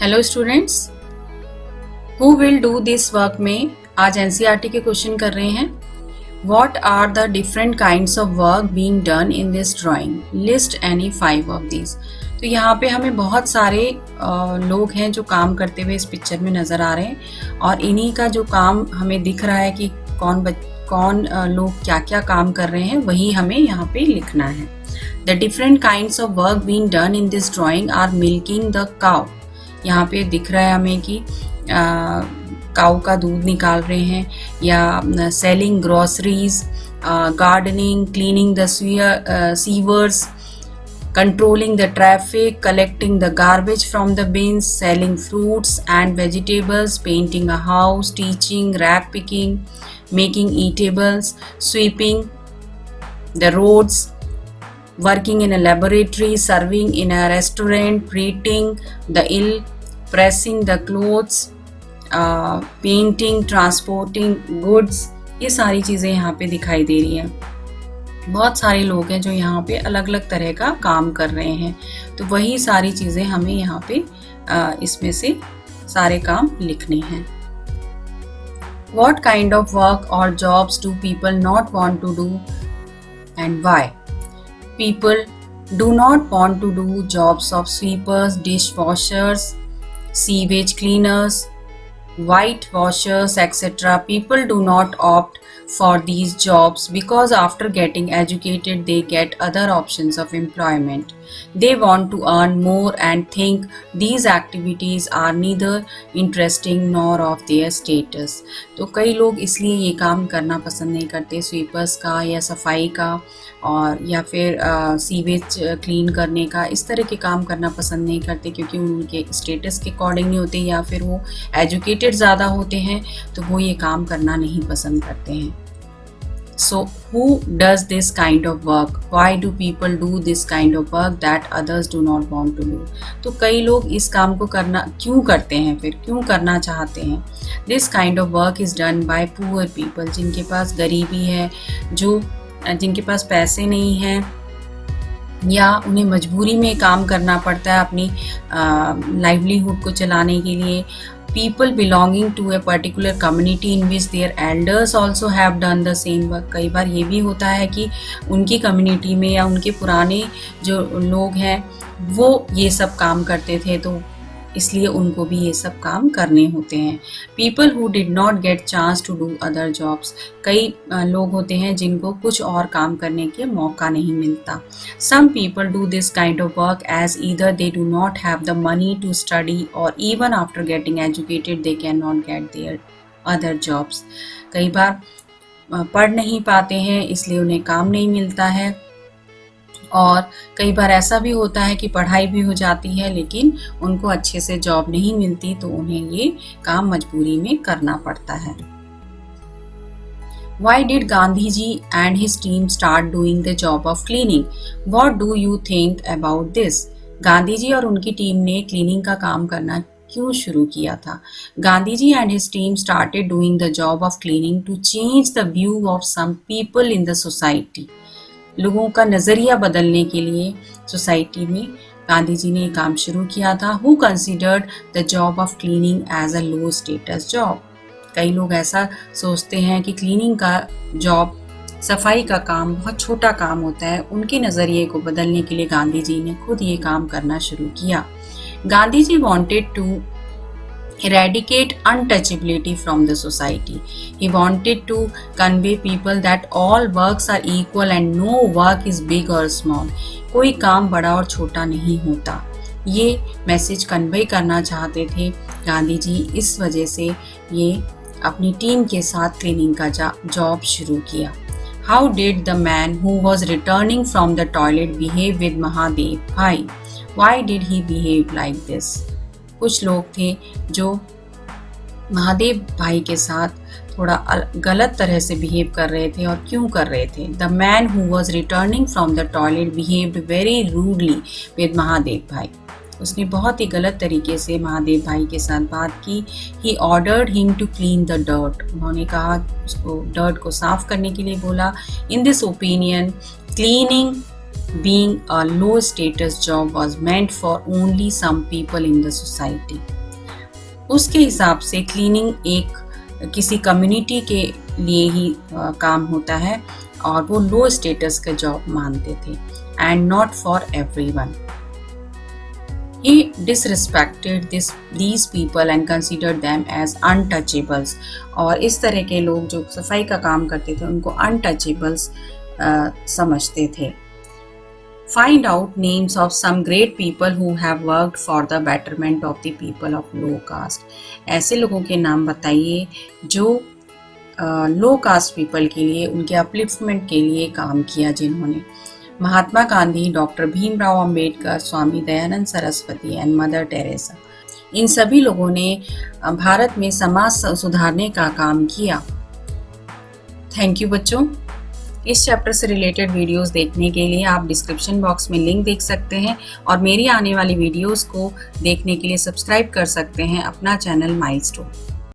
Hello students, who will do this work में आज NCERT के क्वेश्चन कर रहे हैं। What are the different kinds of work being done in this drawing, list any 5 of these. तो यहाँ पे हमें बहुत सारे लोग हैं जो काम करते हुए इस पिक्चर में नज़र आ रहे हैं और इन्हीं का जो काम हमें दिख रहा है कि कौन लोग क्या क्या काम कर रहे हैं, वही हमें यहाँ पे लिखना है। The different kinds of work being done in this drawing are milking the cow. यहाँ पे दिख रहा है हमें कि काऊ का दूध निकाल रहे हैं, या selling groceries, gardening, cleaning the sewers, controlling the traffic, collecting the garbage from the bins, selling fruits and vegetables, painting a house, teaching, rag picking, making eatables, sweeping the roads, working in a laboratory, serving in a restaurant, treating the ill, pressing the clothes, painting, transporting goods। ये सारी चीज़ें यहाँ पे दिखाई दे रही हैं। बहुत सारे लोग हैं जो यहाँ पे अलग अलग तरह का काम कर रहे हैं, तो वही सारी चीज़ें हमें यहाँ पे इसमें से सारे काम लिखने हैं। What kind of work or jobs do people not want to do and why? People do not want to do jobs of sweepers, dishwashers, sewage cleaners, whitewashers, etc. People do not opt for these jobs because after getting educated they get other options of employment. They want to earn more and think these activities are neither interesting nor of their status. तो कई लोग इसलिए ये काम करना पसंद नहीं करते, स्वीपर्स का या सफाई का और या फिर सीवेज क्लीन करने का, इस तरह के काम करना पसंद नहीं करते क्योंकि उनके स्टेटस के अकॉर्डिंग नहीं होते या फिर वो एजुकेटेड ज़्यादा होते हैं, तो वो ये काम करना नहीं पसंद करते हैं। So who does this kind of work? Why do people do this kind of work that others do not want to do? तो कई लोग इस काम को करना क्यों करते हैं, फिर क्यों करना चाहते हैं। This kind of work is done by poor people, जिनके पास गरीबी है, जिनके पास पैसे नहीं हैं या उन्हें मजबूरी में काम करना पड़ता है अपनी लाइवलीहुड को चलाने के लिए। People belonging to a particular community in which their elders also have done the same work। कई बार ये भी होता है कि उनकी कम्युनिटी में या उनके पुराने जो लोग हैं वो ये सब काम करते थे, तो इसलिए उनको भी ये सब काम करने होते हैं। People who did not get chance to do other jobs, कई लोग होते हैं जिनको कुछ और काम करने के मौका नहीं मिलता। Some people do this kind of work as either they do not have the money to study or even after getting educated they cannot get their other jobs। कई बार पढ़ नहीं पाते हैं इसलिए उन्हें काम नहीं मिलता है, और कई बार ऐसा भी होता है कि पढ़ाई भी हो जाती है लेकिन उनको अच्छे से जॉब नहीं मिलती, तो उन्हें ये काम मजबूरी में करना पड़ता है। Why did Gandhi ji and his team start doing the job of cleaning? What do you think about this? Gandhi ji और उनकी टीम ने क्लीनिंग का काम करना क्यों शुरू किया था? Gandhi ji and his team started doing the job of cleaning to change the view of some people in the society। लोगों का नज़रिया बदलने के लिए सोसाइटी में गांधी जी ने काम शुरू किया था। Who considered the job of cleaning as a low status job? कई लोग ऐसा सोचते हैं कि क्लीनिंग का जॉब, सफाई का काम बहुत छोटा काम होता है। उनके नज़रिए को बदलने के लिए गांधी जी ने खुद ये काम करना शुरू किया। Gandhi ji wanted to eradicate untouchability from the society. He wanted to convey people that all works are equal and no work is big or small। कोई काम बड़ा और छोटा नहीं होता, ये मैसेज कन्वे करना चाहते थे गांधी जी। इस वजह से ये अपनी टीम के साथ क्लीनिंग का जॉब शुरू किया। How did the man who was returning from the toilet behave with Mahadev Bhai? Why did he behave like this? कुछ लोग थे जो महादेव भाई के साथ थोड़ा गलत तरह से बिहेव कर रहे थे, और क्यों कर रहे थे? The man who was returning from the toilet behaved very rudely with Mahadev भाई। उसने बहुत ही गलत तरीके से महादेव भाई के साथ बात की। He ordered him to clean the dirt. उन्होंने कहा, उसको डर्ट को साफ करने के लिए बोला। In this opinion cleaning being a low status job was meant for only some people in the society. उसके हिसाब से क्लीनिंग एक किसी कम्युनिटी के लिए ही काम होता है और वो लो स्टेटस का जॉब मानते थे and not for everyone. He disrespected these people and considered them as untouchables. और इस तरह के लोग जो सफाई का काम करते थे उनको untouchables समझते थे. Find out names of some great people who have worked for the betterment of the people of low caste. ऐसे लोगों के नाम बताइए जो लो कास्ट पीपल के लिए, उनके अपलिफ्टमेंट के लिए काम किया जिन्होंने. Mahatma Gandhi, doctor Bhimrao Ambedkar, Swami Dayanand Saraswati and Mother Teresa. इन सभी लोगों ने भारत में समाज सुधारने का काम किया. थैंक यू बच्चों. इस चैप्टर से रिलेटेड वीडियोस देखने के लिए आप डिस्क्रिप्शन बॉक्स में लिंक देख सकते हैं और मेरी आने वाली वीडियोस को देखने के लिए सब्सक्राइब कर सकते हैं अपना चैनल माइलस्टोन.